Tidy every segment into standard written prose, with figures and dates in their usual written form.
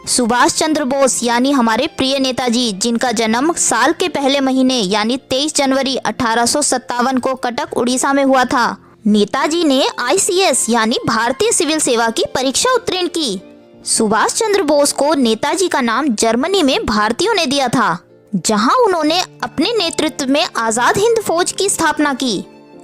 सुभाष चंद्र बोस यानी हमारे प्रिय नेताजी, जिनका जन्म साल के पहले महीने यानी 23 जनवरी 1857 को कटक उड़ीसा में हुआ था। नेताजी ने ICS यानी भारतीय सिविल सेवा की परीक्षा उत्तीर्ण की। सुभाष चंद्र बोस को नेताजी का नाम जर्मनी में भारतीयों ने दिया था, जहां उन्होंने अपने नेतृत्व में आजाद हिंद फौज की स्थापना की।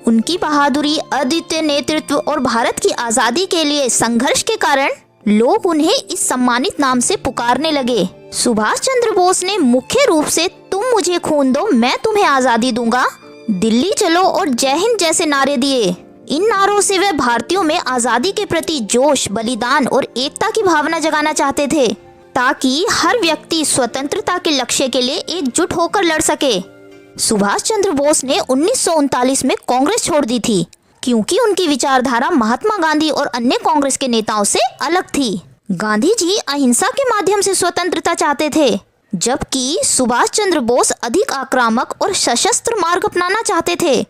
उनकी बहादुरी, अद्वितीय नेतृत्व और भारत की आजादी के लिए संघर्ष के कारण लोग उन्हें इस सम्मानित नाम से पुकारने लगे। सुभाष चंद्र बोस ने मुख्य रूप से तुम मुझे खून दो, मैं तुम्हें आजादी दूंगा, दिल्ली चलो और जय हिंद जैसे नारे दिए। इन नारों से वे भारतीयों में आजादी के प्रति जोश, बलिदान और एकता की भावना जगाना चाहते थे, ताकि हर व्यक्ति स्वतंत्रता के लक्ष्य के लिए एकजुट होकर लड़ सके। सुभाष चंद्र बोस ने 1939 में कांग्रेस छोड़ दी थी, क्योंकि उनकी विचारधारा महात्मा गांधी और अन्य कांग्रेस के नेताओं से अलग थी। गांधी जी अहिंसा के माध्यम से स्वतंत्रता चाहते थे, जबकि सुभाष चंद्र बोस अधिक आक्रामक और सशस्त्र मार्ग अपनाना चाहते थे।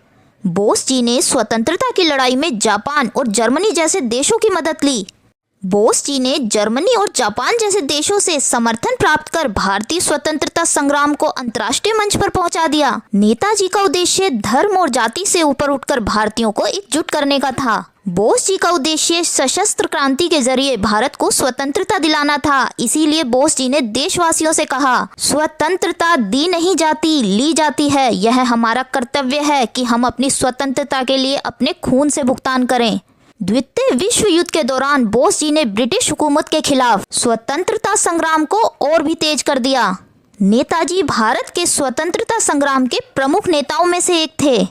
बोस जी ने स्वतंत्रता की लड़ाई में जापान और जर्मनी जैसे देशों की मदद ली। बोस जी ने जर्मनी और जापान जैसे देशों से समर्थन प्राप्त कर भारतीय स्वतंत्रता संग्राम को अंतर्राष्ट्रीय मंच पर पहुंचा दिया। नेताजी का उद्देश्य धर्म और जाति से ऊपर उठकर भारतीयों को एकजुट करने का था। बोस जी का उद्देश्य सशस्त्र क्रांति के जरिए भारत को स्वतंत्रता दिलाना था। इसीलिए बोस जी ने देशवासियों से कहा, स्वतंत्रता दी नहीं जाती, ली जाती है। यह हमारा कर्तव्य है कि हम अपनी स्वतंत्रता के लिए अपने खून से भुगतान करें। द्वितीय विश्व युद्ध के दौरान बोस जी ने ब्रिटिश हुकूमत के खिलाफ स्वतंत्रता संग्राम को और भी तेज कर दिया। नेताजी भारत के स्वतंत्रता संग्राम के प्रमुख नेताओं में से एक थे।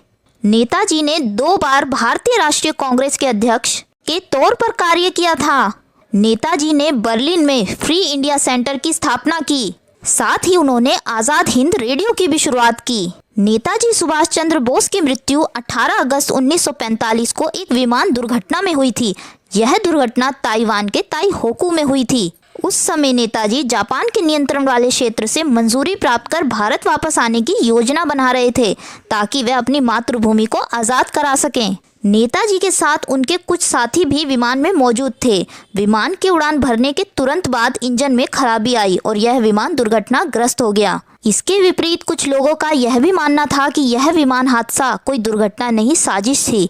नेताजी ने 2 बार भारतीय राष्ट्रीय कांग्रेस के अध्यक्ष के तौर पर कार्य किया था। नेताजी ने बर्लिन में फ्री इंडिया सेंटर की स्थापना की। साथ ही उन्होंने आजाद हिंद रेडियो की भी शुरुआत की। नेताजी सुभाष चंद्र बोस की मृत्यु 18 अगस्त 1945 को एक विमान दुर्घटना में हुई थी। यह दुर्घटना ताइवान के ताइहोकू में हुई थी। उस समय नेताजी जापान के नियंत्रण वाले क्षेत्र से मंजूरी प्राप्त कर भारत वापस आने की योजना बना रहे थे, ताकि वे अपनी मातृभूमि को आज़ाद करा सकें। नेताजी के साथ उनके कुछ साथी भी विमान में मौजूद थे। विमान की उड़ान भरने के तुरंत बाद इंजन में खराबी आई और यह विमान दुर्घटनाग्रस्त हो गया। इसके विपरीत कुछ लोगों का यह भी मानना था कि यह विमान हादसा कोई दुर्घटना नहीं, साजिश थी।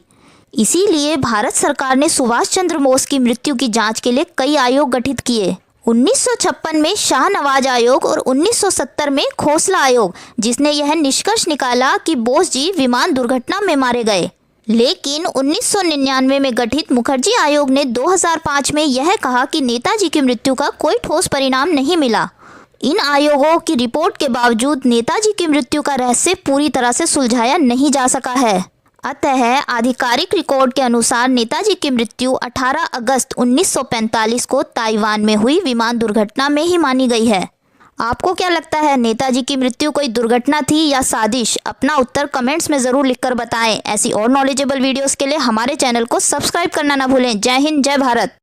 इसीलिए भारत सरकार ने सुभाष चंद्र बोस की मृत्यु की जांच के लिए कई आयोग गठित किए। 1956 में शाहनवाज आयोग और 1970 में खोसला आयोग, जिसने यह निष्कर्ष निकाला कि बोस जी विमान दुर्घटना में मारे गए। लेकिन 1999 में गठित मुखर्जी आयोग ने 2005 में यह कहा कि नेताजी की मृत्यु का कोई ठोस परिणाम नहीं मिला। इन आयोगों की रिपोर्ट के बावजूद नेताजी की मृत्यु का रहस्य पूरी तरह से सुलझाया नहीं जा सका है। अतः आधिकारिक रिकॉर्ड के अनुसार नेताजी की मृत्यु 18 अगस्त 1945 को ताइवान में हुई विमान दुर्घटना में ही मानी गई है। आपको क्या लगता है, नेताजी की मृत्यु कोई दुर्घटना थी या साजिश? अपना उत्तर कमेंट्स में ज़रूर लिखकर बताएं। ऐसी और नॉलेजेबल वीडियोस के लिए हमारे चैनल को सब्सक्राइब करना ना भूलें। जय हिंद, जय भारत।